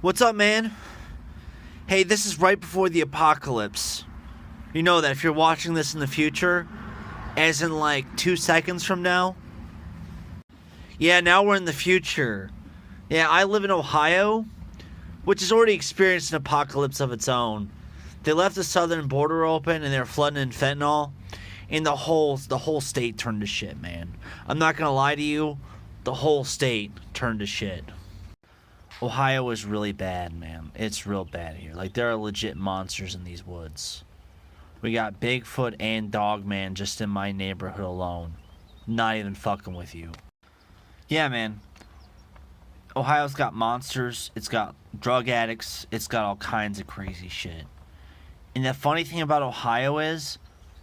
What's up, man? Hey, this is right before the apocalypse. You know that if you're watching this in the future, as in like 2 seconds from now. Yeah, now we're in the future. Yeah, I live in Ohio, which has already experienced an apocalypse of its own. They left the southern border open and they're flooding in fentanyl, and the whole state turned to shit, man. I'm not gonna lie to you, the whole state turned to shit. Ohio is really bad, man. It's real bad here. Like, there are legit monsters in these woods. We got Bigfoot and Dogman just in my neighborhood alone. Not even fucking with you. Yeah, man. Ohio's got monsters. It's got drug addicts. It's got all kinds of crazy shit. And the funny thing about Ohio is,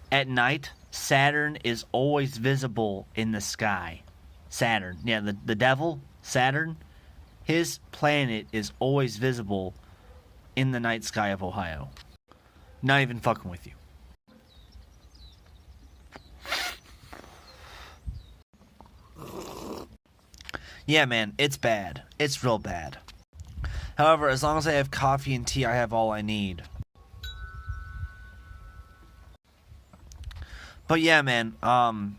at night, Saturn is always visible in the sky. Saturn. Yeah, the devil, Saturn. His planet is always visible in the night sky of Ohio. Not even fucking with you. Yeah, man, it's bad. It's real bad. However, as long as I have coffee and tea, I have all I need. But yeah, man, I'm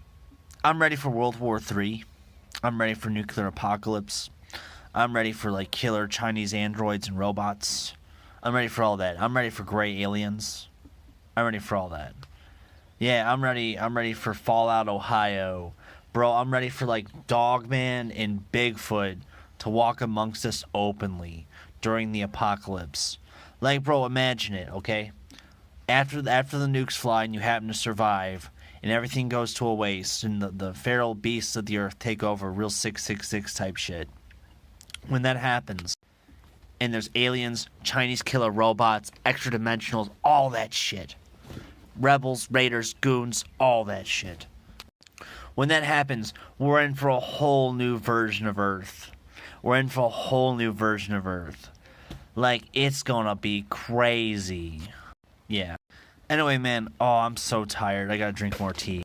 ready for World War III. I'm ready for nuclear apocalypse. I'm ready for, like, killer Chinese androids and robots. I'm ready for all that. I'm ready for gray aliens. I'm ready for all that. Yeah, I'm ready for Fallout, Ohio. Bro, I'm ready for, like, Dogman and Bigfoot to walk amongst us openly during the apocalypse. Like, bro, imagine it, okay? After the nukes fly and you happen to survive, and everything goes to a waste, and the feral beasts of the earth take over, real 666 type shit. When that happens, and there's aliens, Chinese killer robots, extra dimensionals, all that shit. Rebels, raiders, goons, all that shit. When that happens, we're in for a whole new version of Earth. We're in for a whole new version of Earth. Like, it's gonna be crazy. Yeah. Anyway, man, I'm so tired. I gotta drink more tea.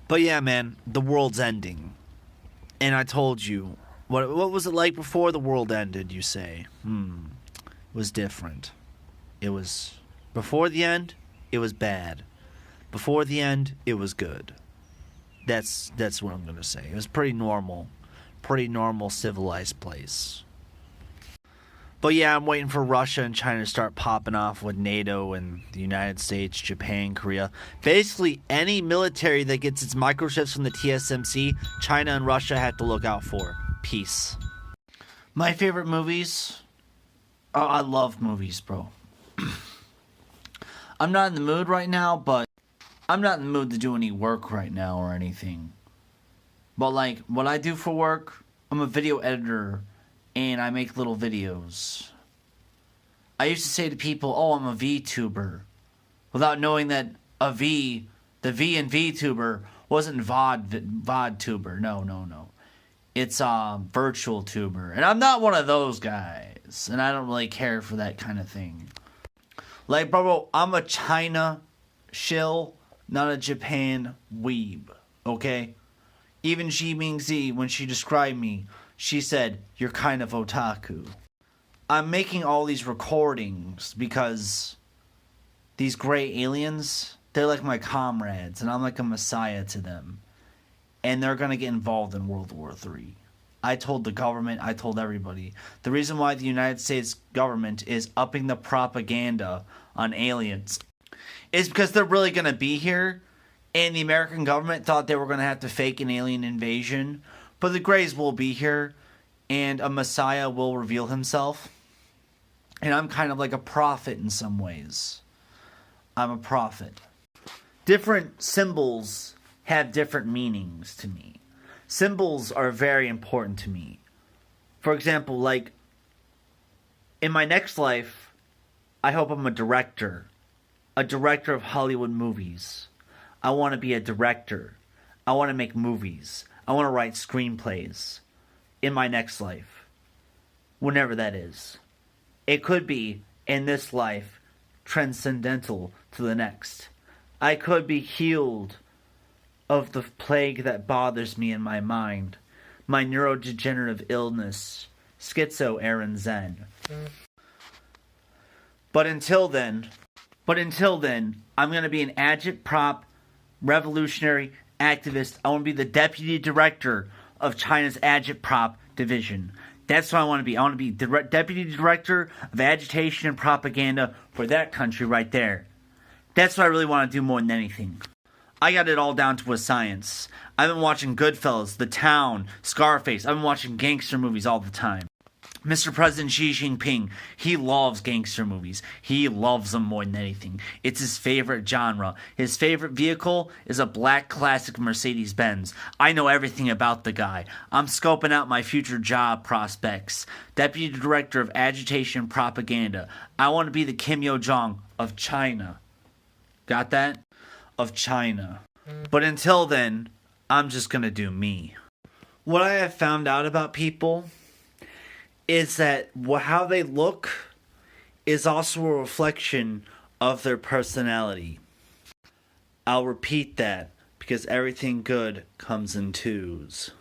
But yeah, man, the world's ending. And I told you, what was it like before the world ended, you say? It was different. It was, before the end, it was bad. Before the end, it was good. That's what I'm going to say. It was pretty normal, civilized place. But yeah, I'm waiting for Russia and China to start popping off with NATO and the United States, Japan, Korea. Basically, any military that gets its microchips from the TSMC, China and Russia have to look out for. Peace. My favorite movies? Oh, I love movies, bro. I'm not in the mood right now, but I'm not in the mood to do any work right now or anything. But, like, what I do for work, I'm a video editor. And I make little videos. I used to say to people, I'm a VTuber. Without knowing that the V in VTuber wasn't VodTuber. No. It's virtual tuber. And I'm not one of those guys. And I don't really care for that kind of thing. Like, bro, I'm a China shill, not a Japan weeb. Okay? Even Xi Mingzi, when she described me, she said, "You're kind of otaku." I'm making all these recordings because these gray aliens, they're like my comrades, and I'm like a messiah to them. And they're going to get involved in World War III. I told the government, I told everybody. The reason why the United States government is upping the propaganda on aliens is because they're really going to be here, and the American government thought they were going to have to fake an alien invasion. But the Greys will be here, and a Messiah will reveal himself. And I'm kind of like a prophet in some ways. I'm a prophet. Different symbols have different meanings to me. Symbols are very important to me. For example, like, in my next life, I hope I'm a director of Hollywood movies. I want to be a director. I want to make movies. I want to write screenplays in my next life, whenever that is. It could be, in this life, transcendental to the next. I could be healed of the plague that bothers me in my mind my neurodegenerative illness, Schizo Aaron Zen. But until then, I'm going to be an agitprop, revolutionary activist. I want to be the deputy director of China's agitprop division. That's what I want to be. I want to be the deputy director of agitation and propaganda for that country right there. That's what I really want to do more than anything. I got it all down to a science. I've been watching Goodfellas, The Town, Scarface. I've been watching gangster movies all the time. Mr. President Xi Jinping, he loves gangster movies. He loves them more than anything. It's his favorite genre. His favorite vehicle is a black classic Mercedes-Benz. I know everything about the guy. I'm scoping out my future job prospects. Deputy Director of Agitation and Propaganda. I want to be the Kim Yo-jong of China. Got that? Of China. But until then, I'm just gonna do me. What I have found out about people is that how they look is also a reflection of their personality. I'll repeat that because everything good comes in twos.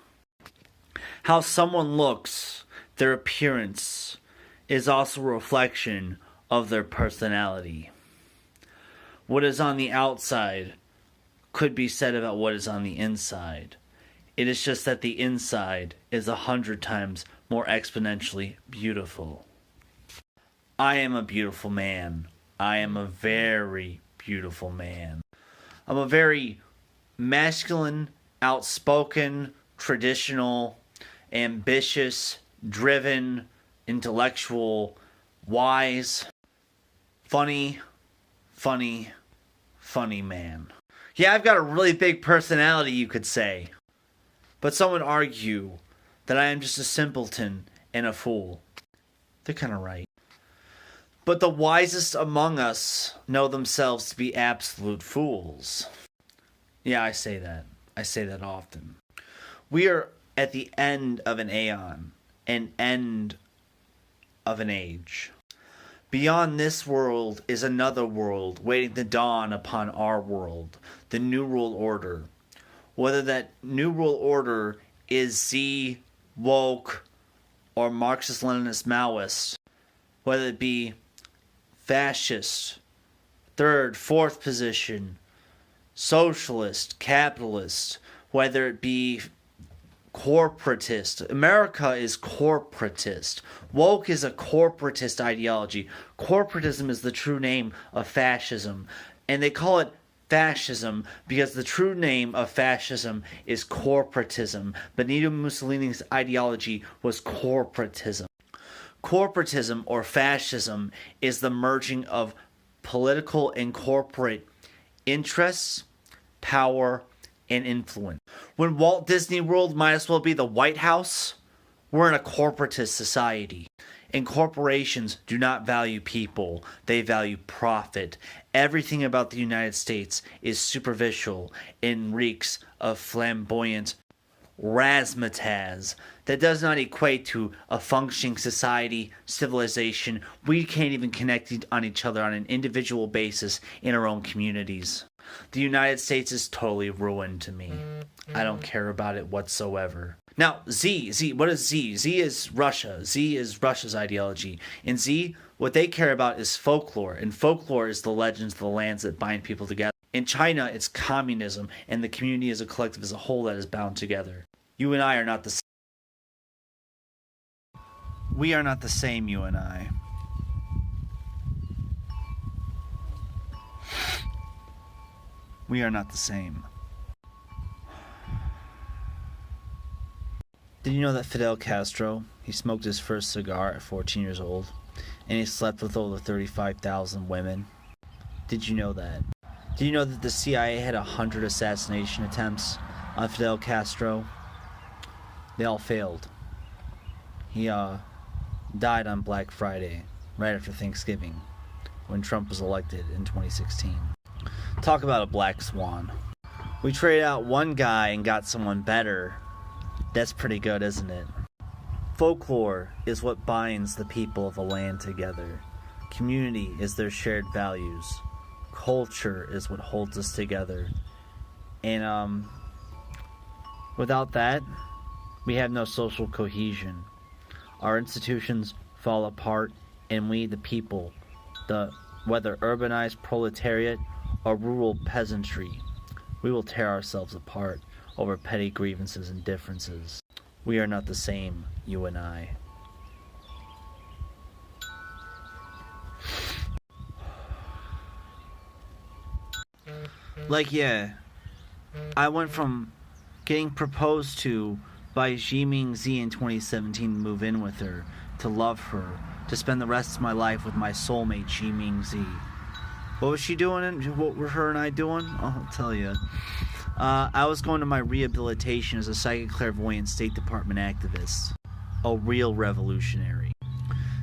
How someone looks, their appearance, is also a reflection of their personality. What is on the outside could be said about what is on the inside. It is just that the inside is 100 times more exponentially beautiful. I am a beautiful man. I am a very beautiful man. I'm a very masculine, outspoken, traditional, ambitious, driven, intellectual, wise, funny man. Yeah, I've got a really big personality, you could say. But some would argue that I am just a simpleton and a fool. They're kind of right. But the wisest among us know themselves to be absolute fools. Yeah, I say that. I say that often. We are at the end of an aeon, an end of an age. Beyond this world is another world waiting to dawn upon our world, the New World Order. Whether that New World Order is Z, woke, or Marxist-Leninist Maoist, whether it be fascist, third, fourth position, socialist, capitalist, whether it be corporatist. America is corporatist. Woke is a corporatist ideology. Corporatism is the true name of fascism. And they call it fascism because the true name of fascism is corporatism. Benito Mussolini's ideology was corporatism. Corporatism or fascism is the merging of political and corporate interests, power, and influence. When Walt Disney World might as well be the White House, we're in a corporatist society. And corporations do not value people, they value profit. Everything about the United States is superficial and reeks of flamboyant razzmatazz that does not equate to a functioning society, civilization. We can't even connect on each other on an individual basis in our own communities. The United States is totally ruined to me. I don't care about it whatsoever. Now, Z, what is Z? Z is Russia. Z is Russia's ideology. And Z, what they care about is folklore. And folklore is the legends of the lands that bind people together. In China, it's communism, and the community as a collective as a whole that is bound together. You and I are not the same. We are not the same, you and I. We are not the same. Did you know that Fidel Castro, he smoked his first cigar at 14 years old, and he slept with over 35,000 women? Did you know that? Did you know that the CIA had 100 assassination attempts on Fidel Castro? They all failed. He died on Black Friday, right after Thanksgiving, when Trump was elected in 2016. Talk about a black swan. We traded out one guy and got someone better. That's pretty good, isn't it? Folklore is what binds the people of a land together. Community is their shared values. Culture is what holds us together. And without that, We have no social cohesion. Our institutions fall apart, and we, the people, whether urbanized proletariat or rural peasantry, we will tear ourselves apart over petty grievances and differences. We are not the same, you and I. Like, yeah, I went from getting proposed to by Jiming Z in 2017 to move in with her, to love her, to spend the rest of my life with my soulmate Jiming Z. What was she doing and what were her and I doing? I'll tell you. I was going to my rehabilitation as a psychic clairvoyant State Department activist. A real revolutionary.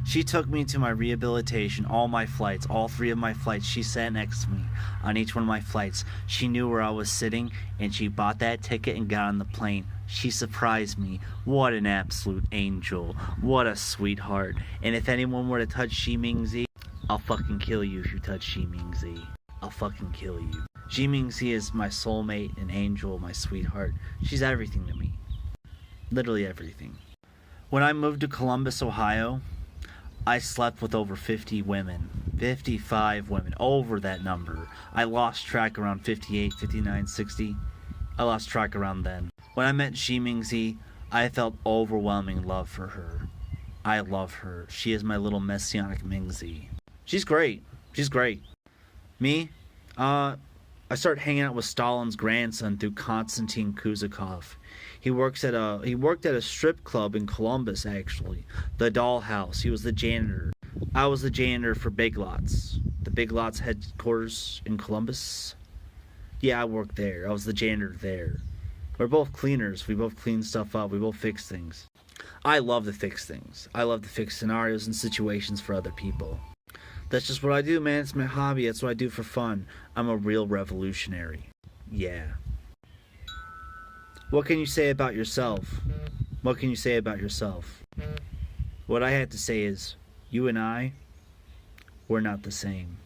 She took me to my rehabilitation, all my flights, all 3 of my flights. She sat next to me on each one of my flights. She knew where I was sitting, and she bought that ticket and got on the plane. She surprised me. What an absolute angel. What a sweetheart. And if anyone were to touch Jiming Z, I'll fucking kill you if you touch Jiming Z. I'll fucking kill you. Jiming Z is my soulmate, an angel, my sweetheart. She's everything to me. Literally everything. When I moved to Columbus, Ohio, I slept with over 50 women. 55 women. Over that number. I lost track around 58, 59, 60. I lost track around then. When I met Jiming Z, I felt overwhelming love for her. I love her. She is my little messianic Mingzi. She's great. She's great. Me? I started hanging out with Stalin's grandson through Konstantin Kuzakov. He worked at a strip club in Columbus, actually. The Dollhouse. He was the janitor. I was the janitor for Big Lots. The Big Lots headquarters in Columbus. Yeah, I worked there. I was the janitor there. We're both cleaners. We both clean stuff up. We both fix things. I love to fix things. I love to fix scenarios and situations for other people. That's just what I do, man. It's my hobby. That's what I do for fun. I'm a real revolutionary. Yeah. What can you say about yourself? What can you say about yourself? What I have to say is, you and I, we're not the same.